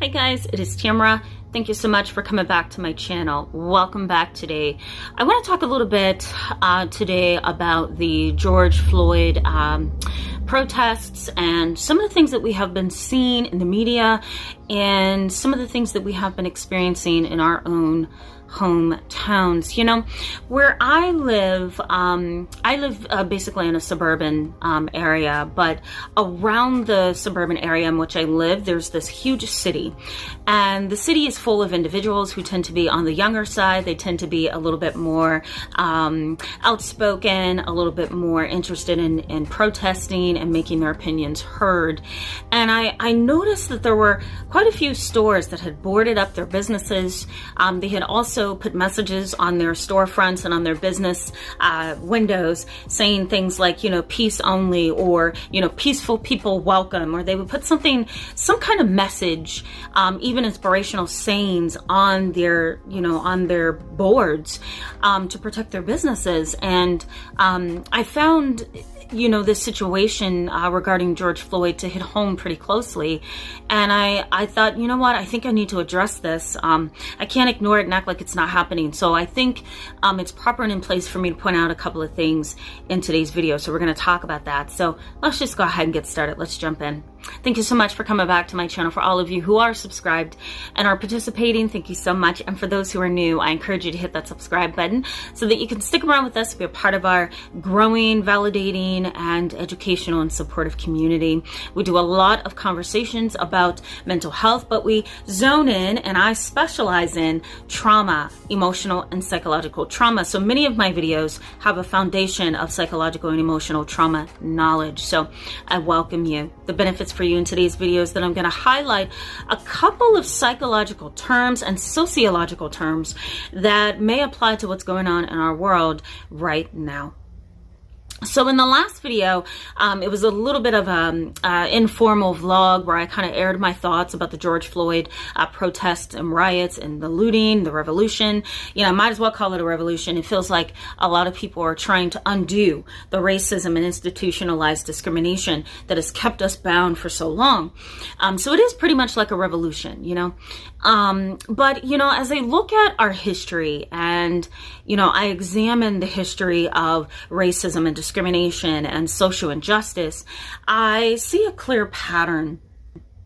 Hi guys, it is Tamara. Thank you so much for coming back to my channel. Welcome back today. I want to talk a little bit today about the George Floyd protests and some of the things that we have been seeing in the media and some of the things that we have been experiencing in our own hometowns. You know, where I live basically in a suburban area, but around the suburban area in which I live, there's this huge city, and the city is full of individuals who tend to be on the younger side. They tend to be a little bit more outspoken, a little bit more interested in protesting and making their opinions heard. And I noticed that there were quite a few stores that had boarded up their businesses. They had also put messages on their storefronts and on their business windows saying things like, you know, peace only, or, you know, peaceful people welcome, or they would put some kind of message, even inspirational sayings on their, you know, on their boards to protect their businesses. And I found, you know, this situation regarding George Floyd to hit home pretty closely. And I thought, you know what, I think I need to address this. I can't ignore it and act like it's not happening. So I think it's proper and in place for me to point out a couple of things in today's video. So we're going to talk about that. So let's just go ahead and get started. Let's jump in. Thank you so much for coming back to my channel. For all of you who are subscribed and are participating, thank you so much. And for those who are new, I encourage you to hit that subscribe button so that you can stick around with us, be a part of our growing, validating, and educational and supportive community. We do a lot of conversations about mental health, but we zone in, and I specialize in trauma, emotional and psychological trauma. So many of my videos have a foundation of psychological and emotional trauma knowledge. So I welcome you. The benefits for you in today's videos that I'm going to highlight a couple of psychological terms and sociological terms that may apply to what's going on in our world right now. So in the last video, it was a little bit of an informal vlog where I kind of aired my thoughts about the George Floyd protests and riots and the looting, the revolution. You know, I might as well call it a revolution. It feels like a lot of people are trying to undo the racism and institutionalized discrimination that has kept us bound for so long. So it is pretty much like a revolution, you know. But, you know, as I look at our history and, you know, I examine the history of racism and discrimination and social injustice, I see a clear pattern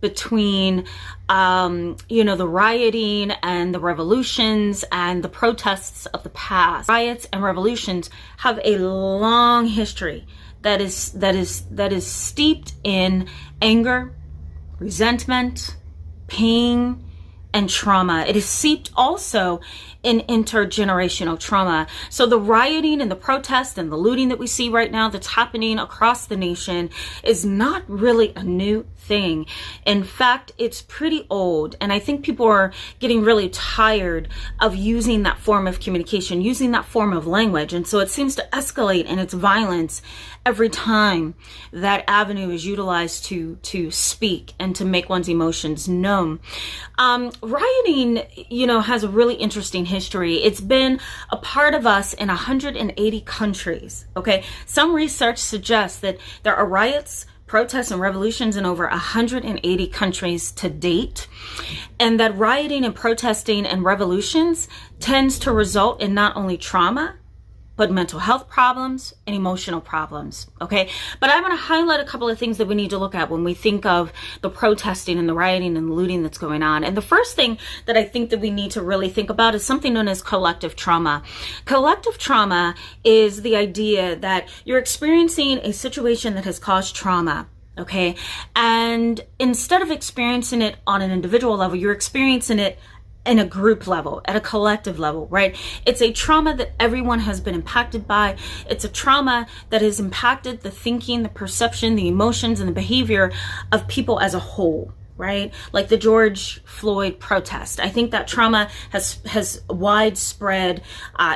between, you know, the rioting and the revolutions and the protests of the past. Riots and revolutions have a long history that is steeped in anger, resentment, pain, and trauma. It is steeped also in intergenerational trauma. So the rioting and the protest and the looting that we see right now that's happening across the nation is not really a new thing. In fact, it's pretty old. And I think people are getting really tired of using that form of communication, using that form of language. And so it seems to escalate in its violence every time that avenue is utilized to speak and to make one's emotions known. Rioting, you know, has a really interesting history. It's been a part of us in 180 countries. Okay. Some research suggests that there are riots, protests, and revolutions in over 180 countries to date, and that rioting and protesting and revolutions tends to result in not only trauma, but mental health problems and emotional problems, okay? But I want to highlight a couple of things that we need to look at when we think of the protesting and the rioting and the looting that's going on. And the first thing that I think that we need to really think about is something known as collective trauma. Collective trauma is the idea that you're experiencing a situation that has caused trauma, okay? And instead of experiencing it on an individual level, you're experiencing it in a group level, at a collective level, right? It's a trauma that everyone has been impacted by. It's a trauma that has impacted the thinking, the perception, the emotions, and the behavior of people as a whole, right? Like the George Floyd protest. I think that trauma has widespread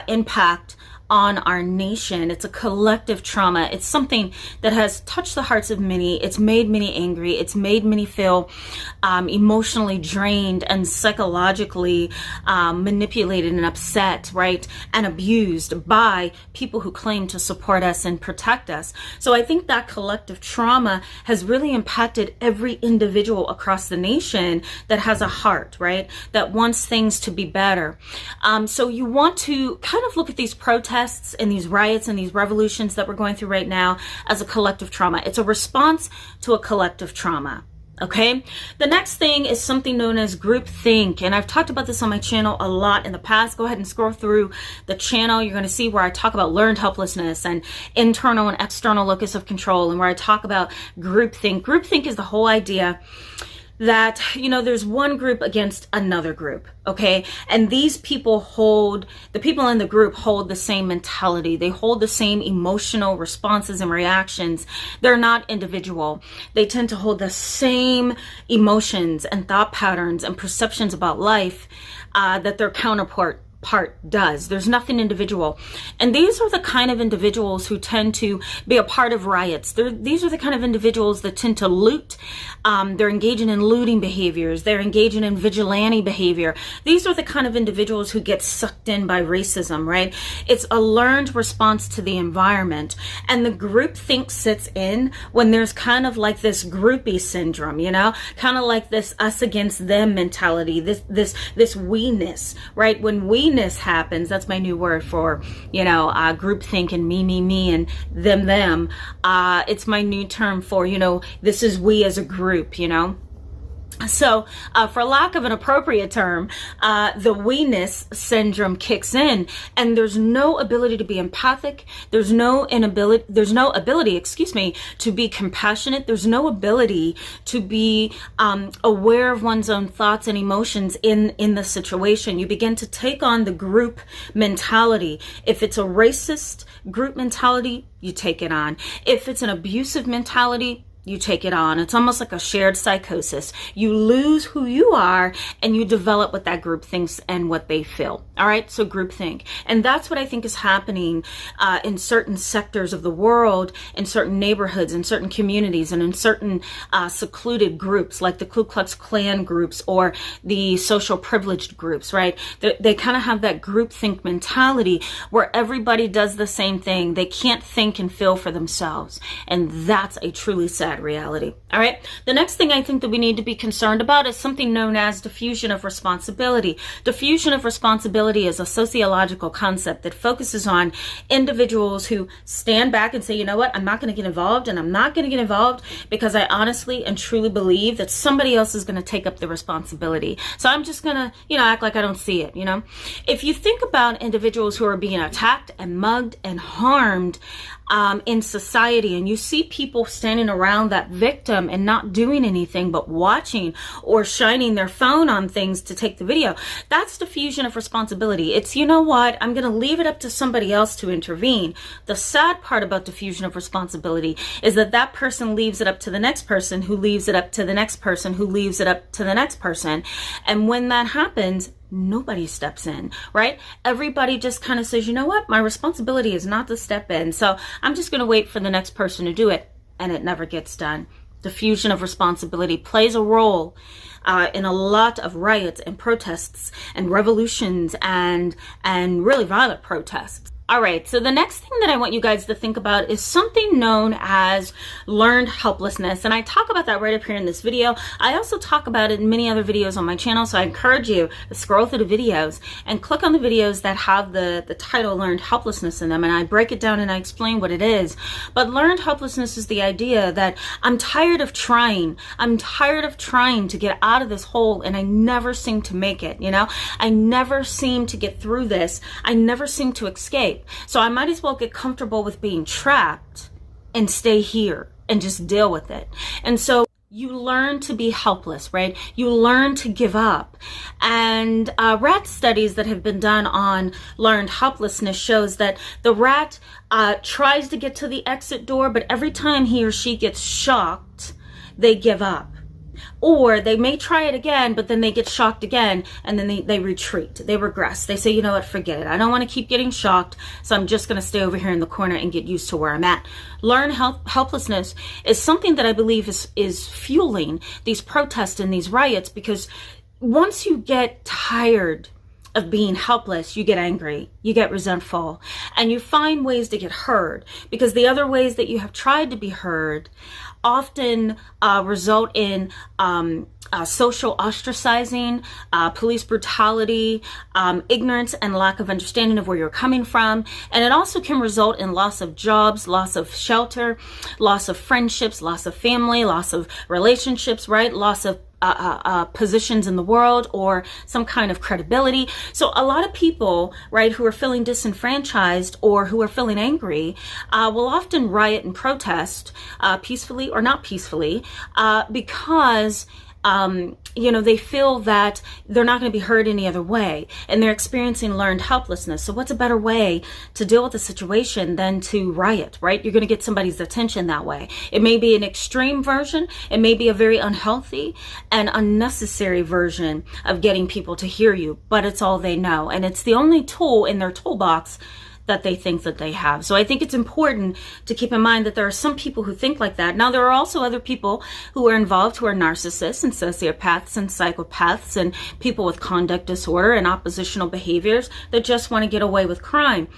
impact on our nation. It's a collective trauma. It's something that has touched the hearts of many. It's made many angry. It's made many feel emotionally drained and psychologically manipulated and upset, right? And abused by people who claim to support us and protect us. So I think that collective trauma has really impacted every individual across the nation that has a heart, right? That wants things to be better. So you want to kind of look at these protests and these riots and these revolutions that we're going through right now as a collective trauma. It's a response to a collective trauma. Okay. The next thing is something known as groupthink. And I've talked about this on my channel a lot in the past. Go ahead and scroll through the channel. You're going to see where I talk about learned helplessness and internal and external locus of control, and where I talk about groupthink. Groupthink is the whole idea that, you know, there's one group against another group, okay? And these people the people in the group hold the same mentality. They hold the same emotional responses and reactions. They're not individual. They tend to hold the same emotions and thought patterns and perceptions about life that their counterpart does. There's nothing individual. And these are the kind of individuals who tend to be a part of riots. These are the kind of individuals that tend to loot. They're engaging in looting behaviors. They're engaging in vigilante behavior. These are the kind of individuals who get sucked in by racism, right? It's a learned response to the environment. And the groupthink sits in when there's kind of like this groupie syndrome, you know, kind of like this us against them mentality, this we-ness, right? When we happens, that's my new word for, you know, groupthink and me and them. It's my new term for, you know, this is we as a group, you know. So, for lack of an appropriate term, the we-ness syndrome kicks in, and there's no ability to be empathic. There's no ability, to be compassionate. There's no ability to be aware of one's own thoughts and emotions in the situation. You begin to take on the group mentality. If it's a racist group mentality, you take it on. If it's an abusive mentality, you take it on. It's almost like a shared psychosis. You lose who you are and you develop what that group thinks and what they feel. All right. So groupthink. And that's what I think is happening in certain sectors of the world, in certain neighborhoods, in certain communities, and in certain secluded groups like the Ku Klux Klan groups or the social privileged groups, right? They kind of have that groupthink mentality where everybody does the same thing. They can't think and feel for themselves. And that's a truly sad reality. All right. The next thing I think that we need to be concerned about is something known as diffusion of responsibility. Diffusion of responsibility is a sociological concept that focuses on individuals who stand back and say, you know what, I'm not going to get involved, and I'm not going to get involved because I honestly and truly believe that somebody else is going to take up the responsibility. So I'm just going to, you know, act like I don't see it, you know. If you think about individuals who are being attacked and mugged and harmed in society, and you see people standing around that victim and not doing anything but watching or shining their phone on things to take the video, that's diffusion of responsibility. It's, you know what, I'm going to leave it up to somebody else to intervene. The sad part about diffusion of responsibility is that that person leaves it up to the next person, who leaves it up to the next person, who leaves it up to the next person. And when that happens, nobody steps in, right? Everybody just kind of says, you know what, my responsibility is not to step in, so I'm just going to wait for the next person to do it, and it never gets done. Diffusion of responsibility plays a role in a lot of riots and protests and revolutions and really violent protests. All right, so the next thing that I want you guys to think about is something known as learned helplessness. And I talk about that right up here in this video. I also talk about it in many other videos on my channel, so I encourage you to scroll through the videos and click on the videos that have the title learned helplessness in them, and I break it down and I explain what it is. But learned helplessness is the idea that I'm tired of trying. I'm tired of trying to get out of this hole, and I never seem to make it, you know? I never seem to get through this. I never seem to escape. So I might as well get comfortable with being trapped and stay here and just deal with it. And so you learn to be helpless, right? You learn to give up. And rat studies that have been done on learned helplessness shows that the rat tries to get to the exit door, but every time he or she gets shocked, they give up. Or they may try it again, but then they get shocked again, and then they retreat, they regress. They say, you know what, forget it. I don't want to keep getting shocked, so I'm just going to stay over here in the corner and get used to where I'm at. Learned helplessness is something that I believe is fueling these protests and these riots, because once you get tired of being helpless, you get angry, you get resentful, and you find ways to get heard, because the other ways that you have tried to be heard often result in social ostracizing, police brutality, ignorance and lack of understanding of where you're coming from. And it also can result in loss of jobs, loss of shelter, loss of friendships, loss of family, loss of relationships, right? Loss of positions in the world, or some kind of credibility. So a lot of people, right, who are feeling disenfranchised or who are feeling angry will often riot and protest peacefully or not peacefully because they feel that they're not going to be heard any other way, and they're experiencing learned helplessness. So what's a better way to deal with the situation than to riot, right? You're going to get somebody's attention that way. It may be an extreme version. It may be a very unhealthy and unnecessary version of getting people to hear you, but it's all they know. And it's the only tool in their toolbox that they think that they have. So I think it's important to keep in mind that there are some people who think like that. Now, there are also other people who are involved who are narcissists and sociopaths and psychopaths and people with conduct disorder and oppositional behaviors that just want to get away with crime.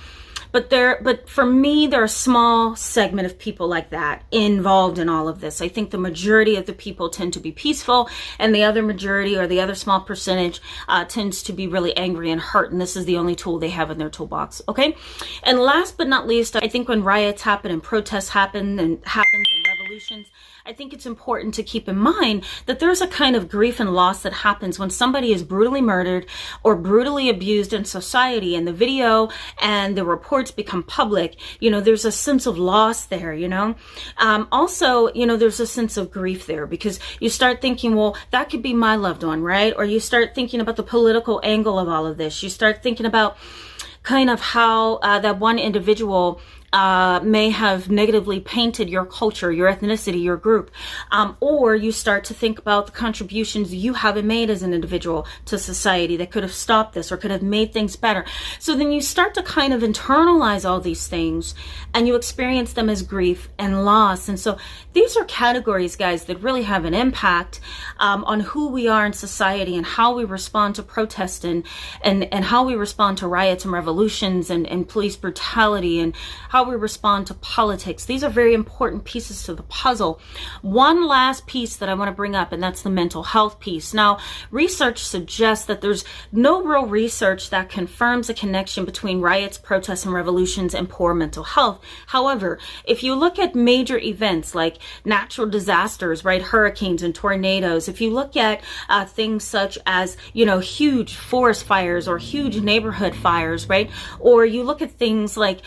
But for me, there are a small segment of people like that involved in all of this. I think the majority of the people tend to be peaceful, and the other majority, or the other small percentage, tends to be really angry and hurt. And this is the only tool they have in their toolbox. Okay. And last but not least, I think when riots happen and protests happen and revolutions, I think it's important to keep in mind that there's a kind of grief and loss that happens when somebody is brutally murdered or brutally abused in society, and the video and the reports become public. There's a sense of loss there, Also, there's a sense of grief there, because you start thinking, well, that could be my loved one, right? Or you start thinking about the political angle of all of this. You start thinking about kind of how that one individual may have negatively painted your culture, your ethnicity, your group, or you start to think about the contributions you haven't made as an individual to society that could have stopped this or could have made things better. So then you start to kind of internalize all these things, and you experience them as grief and loss. And so these are categories, guys, that really have an impact on who we are in society and how we respond to protest and how we respond to riots and revolutions and police brutality, and how we respond to politics. These are very important pieces to the puzzle. One last piece that I want to bring up, and that's the mental health piece. Now, research suggests that there's no real research that confirms a connection between riots, protests, and revolutions and poor mental health. However, if you look at major events like natural disasters, right, hurricanes and tornadoes, if you look at things such as, huge forest fires or huge neighborhood fires, right, or you look at things like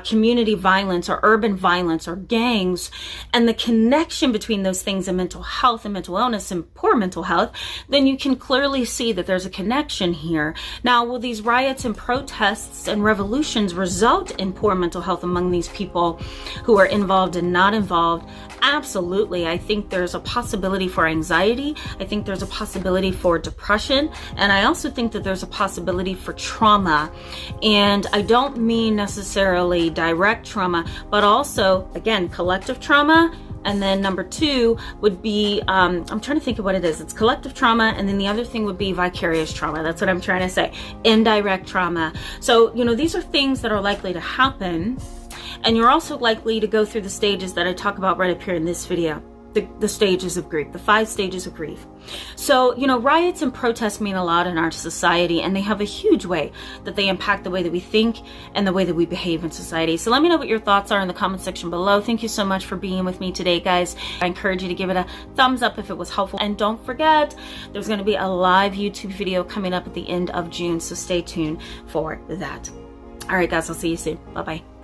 community violence or urban violence or gangs, and the connection between those things and mental health and mental illness and poor mental health, then you can clearly see that there's a connection here. Now, will these riots and protests and revolutions result in poor mental health among these people who are involved and not involved? Absolutely. I think there's a possibility for anxiety. I think there's a possibility for depression. And I also think that there's a possibility for trauma. And I don't mean necessarily direct trauma, but also, again, collective trauma. And then number two would be, I'm trying to think of what it is. It's collective trauma. And then the other thing would be vicarious trauma. That's what I'm trying to say. Indirect trauma. So, these are things that are likely to happen. And you're also likely to go through the stages that I talk about right up here in this video. The stages of grief, the 5 stages of grief. So, riots and protests mean a lot in our society, and they have a huge way that they impact the way that we think and the way that we behave in society. So let me know what your thoughts are in the comment section below. Thank you so much for being with me today, guys. I encourage you to give it a thumbs up if it was helpful. And don't forget, there's going to be a live YouTube video coming up at the end of June, so stay tuned for that. All right, guys, I'll see you soon. Bye-bye.